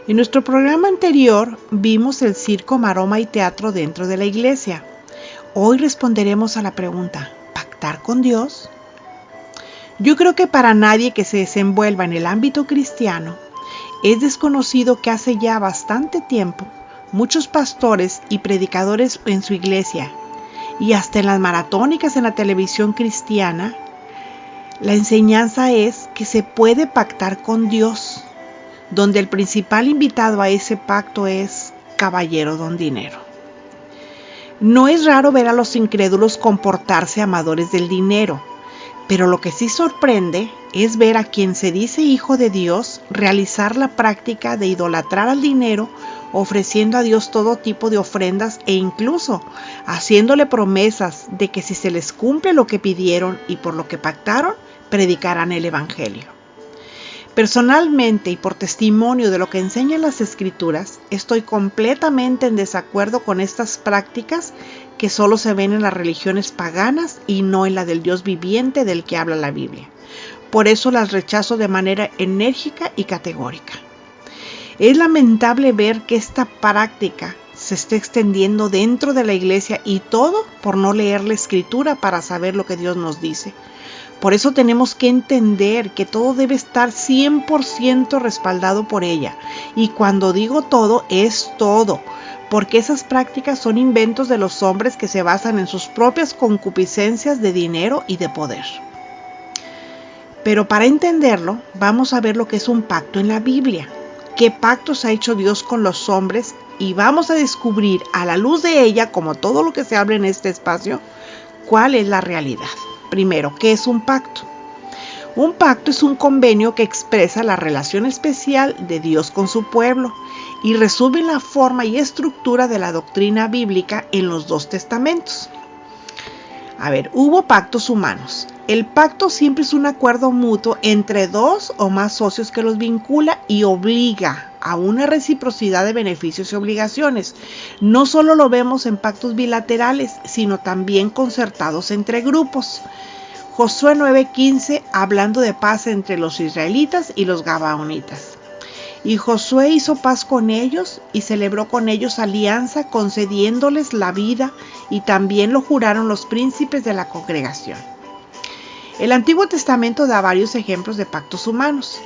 En nuestro programa anterior vimos el circo, maroma y teatro dentro de la iglesia. Hoy responderemos a la pregunta, ¿pactar con Dios? Yo creo que para nadie que se desenvuelva en el ámbito cristiano es desconocido que hace ya bastante tiempo muchos pastores y predicadores en su iglesia y hasta en las maratónicas en la televisión cristiana, la enseñanza es que se puede pactar con Dios, donde el principal invitado a ese pacto es caballero don dinero. No es raro ver a los incrédulos comportarse amadores del dinero, pero lo que sí sorprende es ver a quien se dice hijo de Dios realizar la práctica de idolatrar al dinero, ofreciendo a Dios todo tipo de ofrendas e incluso haciéndole promesas de que si se les cumple lo que pidieron y por lo que pactaron, predicarán el evangelio. Personalmente y por testimonio de lo que enseñan las Escrituras, estoy completamente en desacuerdo con estas prácticas que solo se ven en las religiones paganas y no en la del Dios viviente del que habla la Biblia. Por eso las rechazo de manera enérgica y categórica. Es lamentable ver que esta práctica se está extendiendo dentro de la iglesia y todo por no leer la Escritura para saber lo que Dios nos dice. Por eso tenemos que entender que todo debe estar 100% respaldado por ella. Y cuando digo todo, es todo. Porque esas prácticas son inventos de los hombres que se basan en sus propias concupiscencias de dinero y de poder. Pero para entenderlo, vamos a ver lo que es un pacto en la Biblia. ¿Qué pactos ha hecho Dios con los hombres? Y vamos a descubrir a la luz de ella, como todo lo que se habla en este espacio, cuál es la realidad. Primero, ¿qué es un pacto? Un pacto es un convenio que expresa la relación especial de Dios con su pueblo y resume la forma y estructura de la doctrina bíblica en los dos testamentos. Hubo pactos humanos. El pacto siempre es un acuerdo mutuo entre dos o más socios que los vincula y obliga a una reciprocidad de beneficios y obligaciones. No solo lo vemos en pactos bilaterales, sino también concertados entre grupos. Josué 9:15, hablando de paz entre los israelitas y los gabaonitas. Y Josué hizo paz con ellos y celebró con ellos alianza, concediéndoles la vida, y también lo juraron los príncipes de la congregación. El Antiguo Testamento da varios ejemplos de pactos humanos.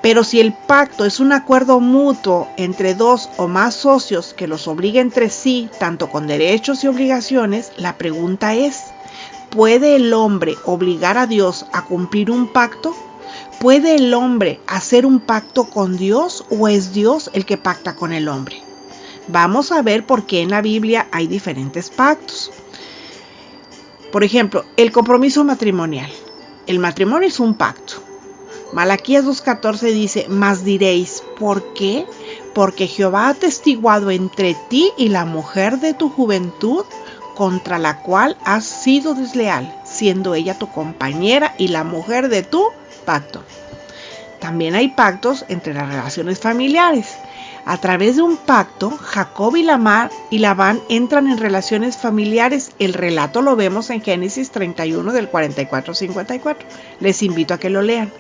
Pero si el pacto es un acuerdo mutuo entre dos o más socios que los obliga entre sí, tanto con derechos y obligaciones, la pregunta es, ¿puede el hombre obligar a Dios a cumplir un pacto? ¿Puede el hombre hacer un pacto con Dios o es Dios el que pacta con el hombre? Vamos a ver por qué en la Biblia hay diferentes pactos. Por ejemplo, el compromiso matrimonial. El matrimonio es un pacto. Malaquías 2:14 dice, mas diréis, ¿por qué? Porque Jehová ha atestiguado entre ti y la mujer de tu juventud, contra la cual has sido desleal, siendo ella tu compañera y la mujer de tu pacto. También hay pactos entre las relaciones familiares. A través de un pacto, Jacob y Labán entran en relaciones familiares. El relato lo vemos en Génesis 31 del 44 al 54. Les invito a que lo lean.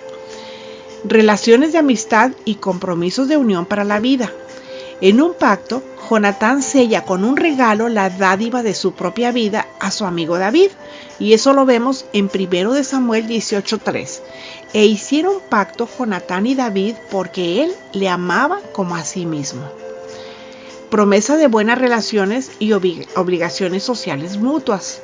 Relaciones de amistad y compromisos de unión para la vida. En un pacto, Jonatán sella con un regalo la dádiva de su propia vida a su amigo David, y eso lo vemos en 1 de Samuel 18:3. E hicieron pacto Jonatán y David porque él le amaba como a sí mismo. Promesa de buenas relaciones y obligaciones sociales mutuas.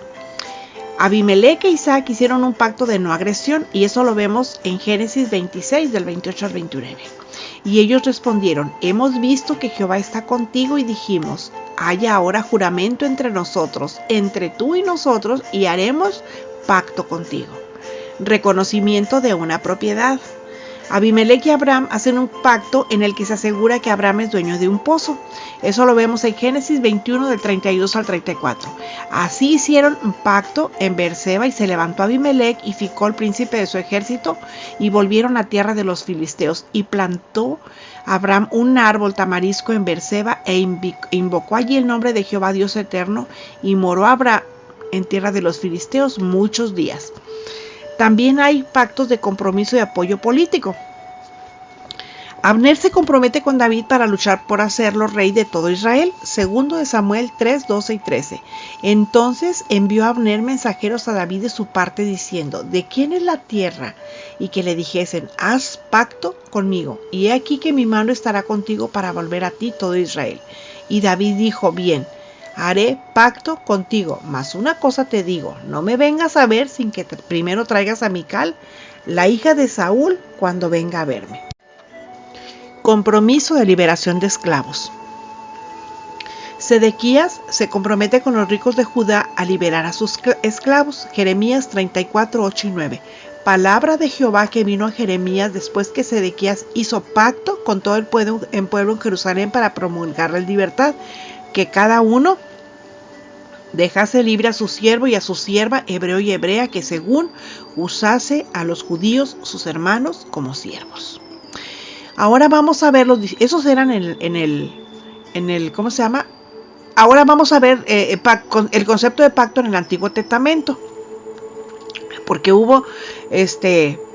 Abimelec e Isaac hicieron un pacto de no agresión, y eso lo vemos en Génesis 26 del 28 al 29. Y ellos respondieron, hemos visto que Jehová está contigo y dijimos, haya ahora juramento entre nosotros, entre tú y nosotros, y haremos pacto contigo. Reconocimiento de una propiedad. Abimelec y Abraham hacen un pacto en el que se asegura que Abraham es dueño de un pozo. Eso lo vemos en Génesis 21 del 32 al 34. Así hicieron un pacto en Beerseba y se levantó Abimelec y Ficol, príncipe de su ejército, y volvieron a tierra de los filisteos, y plantó Abraham un árbol tamarisco en Beerseba e invocó allí el nombre de Jehová Dios eterno, y moró Abraham en tierra de los filisteos muchos días. También hay pactos de compromiso y apoyo político. Abner se compromete con David para luchar por hacerlo rey de todo Israel. Segundo de Samuel 3, 12 y 13. Entonces envió Abner mensajeros a David de su parte diciendo: ¿de quién es la tierra? Y que le dijesen: haz pacto conmigo, y he aquí que mi mano estará contigo para volver a ti todo Israel. Y David dijo: bien, haré pacto contigo, mas una cosa te digo: no me vengas a ver sin que primero traigas a Mical, la hija de Saúl, cuando venga a verme. Compromiso de liberación de esclavos. Sedequías se compromete con los ricos de Judá a liberar a sus esclavos. Jeremías 34, 8 y 9. Palabra de Jehová que vino a Jeremías después que Sedequías hizo pacto con todo el pueblo en Jerusalén para promulgar la libertad, que cada uno dejase libre a su siervo y a su sierva, hebreo y hebrea, que según usase a los judíos sus hermanos como siervos. Ahora vamos a ver esos eran en el ¿cómo se llama? Ahora vamos a ver el concepto de pacto en el Antiguo Testamento, porque hubo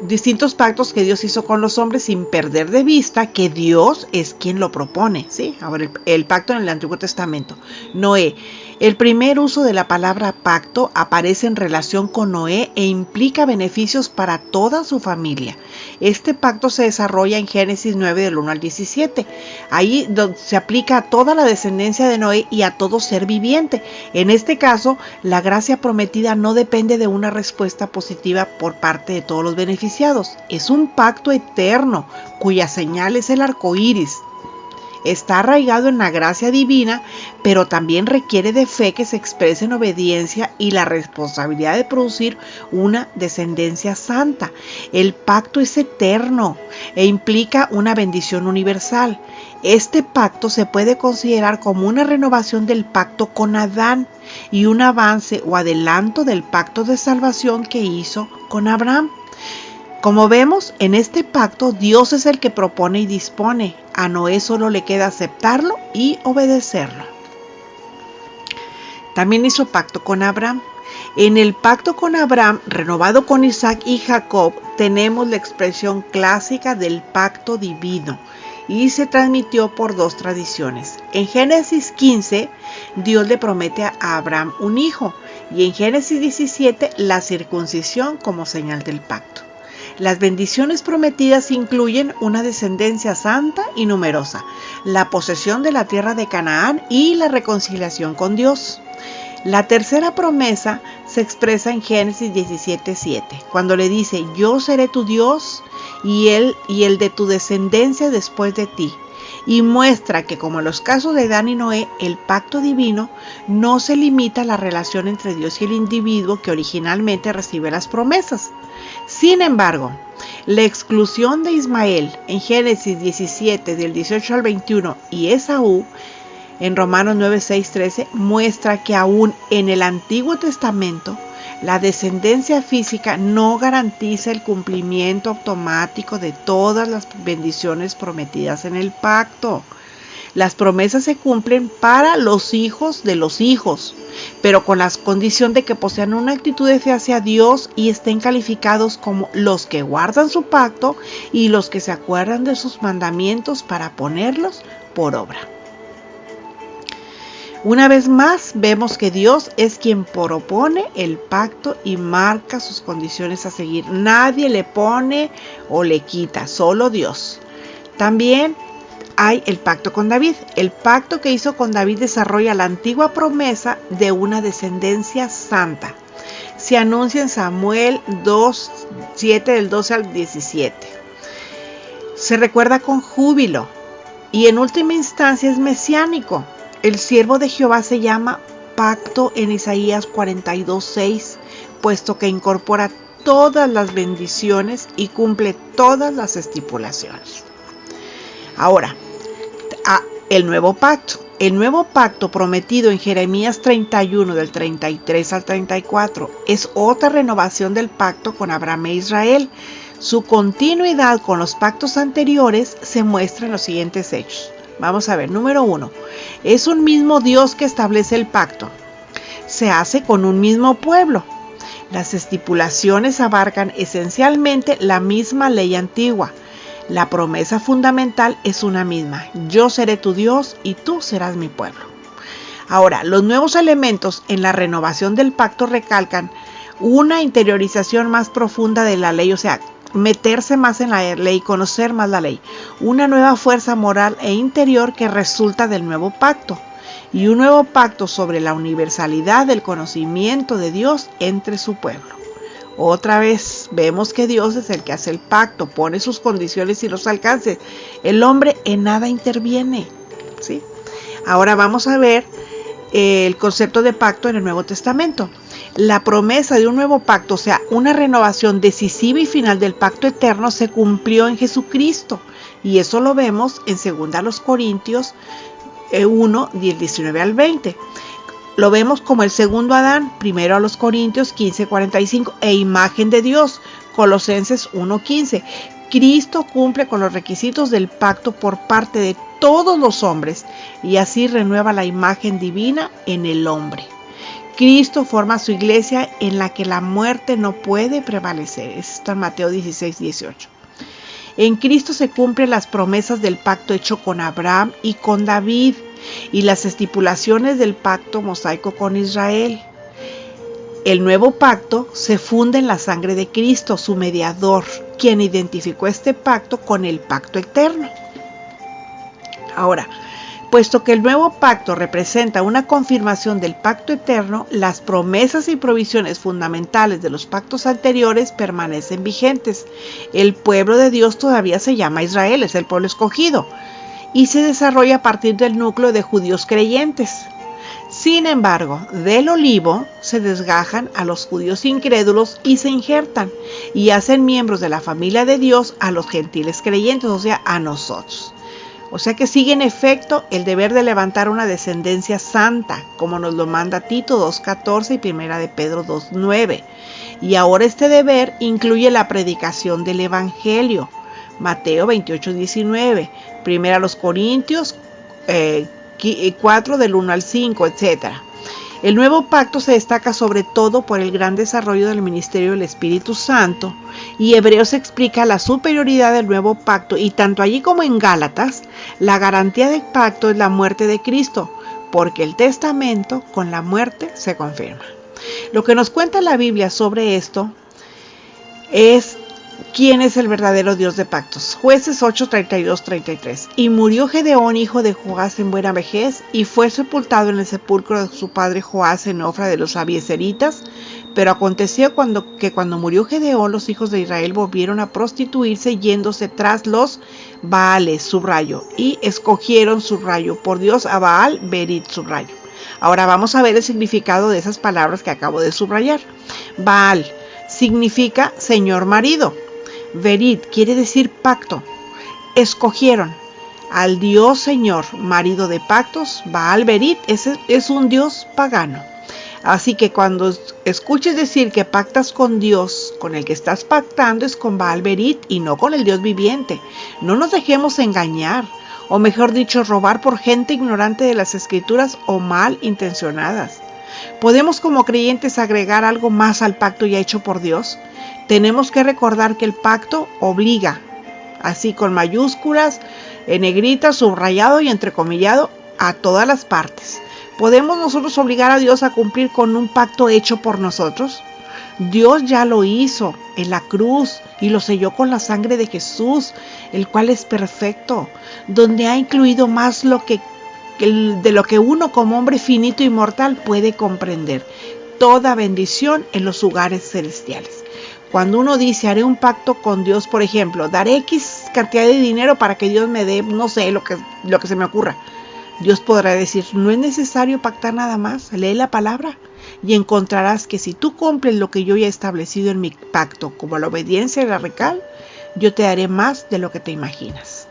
distintos pactos que Dios hizo con los hombres sin perder de vista que Dios es quien lo propone, ¿sí? Ahora el pacto en el Antiguo Testamento. Noé. El primer uso de la palabra pacto aparece en relación con Noé e implica beneficios para toda su familia. Este pacto se desarrolla en Génesis 9 del 1 al 17. Ahí se aplica a toda la descendencia de Noé y a todo ser viviente. En este caso, la gracia prometida no depende de una respuesta positiva por parte de todos los beneficiados. Es un pacto eterno cuya señal es el arco iris. Está arraigado en la gracia divina, pero también requiere de fe que se exprese en obediencia y la responsabilidad de producir una descendencia santa. El pacto es eterno e implica una bendición universal. Este pacto se puede considerar como una renovación del pacto con Adán y un avance o adelanto del pacto de salvación que hizo con Abraham. Como vemos, en este pacto Dios es el que propone y dispone. A Noé solo le queda aceptarlo y obedecerlo. También hizo pacto con Abraham. En el pacto con Abraham, renovado con Isaac y Jacob, tenemos la expresión clásica del pacto divino y se transmitió por dos tradiciones. En Génesis 15, Dios le promete a Abraham un hijo, y en Génesis 17, la circuncisión como señal del pacto. Las bendiciones prometidas incluyen una descendencia santa y numerosa, la posesión de la tierra de Canaán y la reconciliación con Dios. La tercera promesa se expresa en Génesis 17:7, cuando le dice: yo seré tu Dios y el de tu descendencia después de ti. Y muestra que, como en los casos de Adán y Noé, el pacto divino no se limita a la relación entre Dios y el individuo que originalmente recibe las promesas. Sin embargo, la exclusión de Ismael en Génesis 17 del 18 al 21 y Esaú en Romanos 9, 6, 13 muestra que aún en el Antiguo Testamento la descendencia física no garantiza el cumplimiento automático de todas las bendiciones prometidas en el pacto. Las promesas se cumplen para los hijos de los hijos, pero con la condición de que posean una actitud de fe hacia Dios y estén calificados como los que guardan su pacto y los que se acuerdan de sus mandamientos para ponerlos por obra. Una vez más, vemos que Dios es quien propone el pacto y marca sus condiciones a seguir. Nadie le pone o le quita, solo Dios. También hay el pacto con David. El pacto que hizo con David desarrolla la antigua promesa de una descendencia santa. Se anuncia en Samuel 2:7 del 12 al 17. Se recuerda con júbilo y en última instancia es mesiánico. El siervo de Jehová se llama pacto en Isaías 42:6, puesto que incorpora todas las bendiciones y cumple todas las estipulaciones. Ahora, el nuevo pacto. El nuevo pacto prometido en Jeremías 31 del 33 al 34 es otra renovación del pacto con Abraham e Israel. Su continuidad con los pactos anteriores se muestra en los siguientes hechos. Vamos a ver, número 1. Es un mismo Dios que establece el pacto. Se hace con un mismo pueblo. Las estipulaciones abarcan esencialmente la misma ley antigua. La promesa fundamental es una misma: yo seré tu Dios y tú serás mi pueblo. Ahora, los nuevos elementos en la renovación del pacto recalcan una interiorización más profunda de la ley, o sea, meterse más en la ley, conocer más la ley, una nueva fuerza moral e interior que resulta del nuevo pacto, y un nuevo pacto sobre la universalidad del conocimiento de Dios entre su pueblo. Otra vez vemos que Dios es el que hace el pacto, pone sus condiciones y los alcances. El hombre en nada interviene, ¿sí? Ahora vamos a ver el concepto de pacto en el Nuevo Testamento. La promesa de un nuevo pacto, o sea, una renovación decisiva y final del pacto eterno, se cumplió en Jesucristo. Y eso lo vemos en 2 Corintios 1, 19 al 20. Lo vemos como el segundo Adán, 1 Corintios 15, 45, e imagen de Dios, Colosenses 1, 15. Cristo cumple con los requisitos del pacto por parte de todos los hombres y así renueva la imagen divina en el hombre. Cristo forma su iglesia en la que la muerte no puede prevalecer. Esto está en Mateo 16, 18. En Cristo se cumplen las promesas del pacto hecho con Abraham y con David y las estipulaciones del pacto mosaico con Israel. El nuevo pacto se funda en la sangre de Cristo, su mediador, quien identificó este pacto con el pacto eterno. Ahora, puesto que el nuevo pacto representa una confirmación del pacto eterno, las promesas y provisiones fundamentales de los pactos anteriores permanecen vigentes. El pueblo de Dios todavía se llama Israel, es el pueblo escogido, y se desarrolla a partir del núcleo de judíos creyentes. Sin embargo, del olivo se desgajan a los judíos incrédulos y se injertan y hacen miembros de la familia de Dios a los gentiles creyentes, o sea, a nosotros. O sea que sigue en efecto el deber de levantar una descendencia santa, como nos lo manda Tito 2.14 y 1 de Pedro 2.9. Y ahora este deber incluye la predicación del Evangelio, Mateo 28.19, 1 Corintios 4 del 1 al 5, etc. El nuevo pacto se destaca sobre todo por el gran desarrollo del ministerio del Espíritu Santo, y Hebreos explica la superioridad del nuevo pacto, y tanto allí como en Gálatas, la garantía del pacto es la muerte de Cristo, porque el testamento con la muerte se confirma. Lo que nos cuenta la Biblia sobre esto es ¿quién es el verdadero Dios de pactos? Jueces 8, 32, 33. Y murió Gedeón, hijo de Joás, en buena vejez, y fue sepultado en el sepulcro de su padre Joás en Ofra de los abiezeritas. Pero aconteció que cuando murió Gedeón, los hijos de Israel volvieron a prostituirse yéndose tras los Baales, subrayo, y escogieron, subrayo, por Dios a Baal Berit, subrayo. Ahora vamos a ver el significado de esas palabras que acabo de subrayar. Baal significa señor marido. Berit quiere decir pacto. Escogieron al Dios Señor, marido de pactos. Baal Berit es un Dios pagano. Así que cuando escuches decir que pactas con Dios, con el que estás pactando es con Baal Berit y no con el Dios viviente. No nos dejemos engañar, o mejor dicho, robar por gente ignorante de las Escrituras o mal intencionadas. ¿Podemos como creyentes agregar algo más al pacto ya hecho por Dios? Tenemos que recordar que el pacto obliga, así con mayúsculas, en negrita, subrayado y entrecomillado, a todas las partes. ¿Podemos nosotros obligar a Dios a cumplir con un pacto hecho por nosotros? Dios ya lo hizo en la cruz y lo selló con la sangre de Jesús, el cual es perfecto, donde ha incluido más de lo que uno como hombre finito y mortal puede comprender. Toda bendición en los lugares celestiales. Cuando uno dice, haré un pacto con Dios, por ejemplo, daré X cantidad de dinero para que Dios me dé, no sé, lo que se me ocurra. Dios podrá decir, no es necesario pactar nada más, lee la palabra y encontrarás que si tú cumples lo que yo ya he establecido en mi pacto, como la obediencia y la recal, yo te daré más de lo que te imaginas.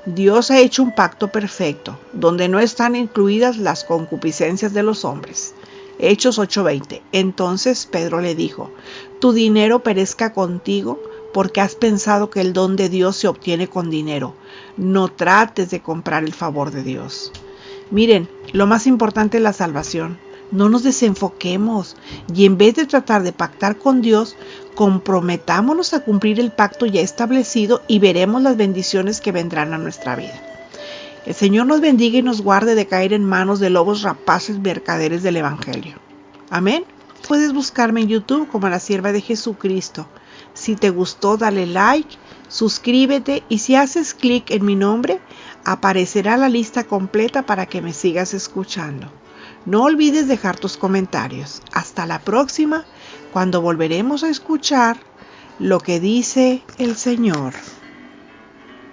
Dios ha hecho un pacto perfecto, donde no están incluidas las concupiscencias de los hombres. Hechos 8:20. Entonces Pedro le dijo, tu dinero perezca contigo, porque has pensado que el don de Dios se obtiene con dinero. No trates de comprar el favor de Dios. Miren, lo más importante es la salvación, No nos desenfoquemos y en vez de tratar de pactar con Dios, comprometámonos a cumplir el pacto ya establecido y veremos las bendiciones que vendrán a nuestra vida. El Señor nos bendiga y nos guarde de caer en manos de lobos rapaces mercaderes del Evangelio. Amén. Puedes buscarme en YouTube como la Sierva de Jesucristo. Si te gustó, dale like, suscríbete y si haces clic en mi nombre, aparecerá la lista completa para que me sigas escuchando. No olvides dejar tus comentarios. Hasta la próxima, cuando volveremos a escuchar lo que dice el Señor.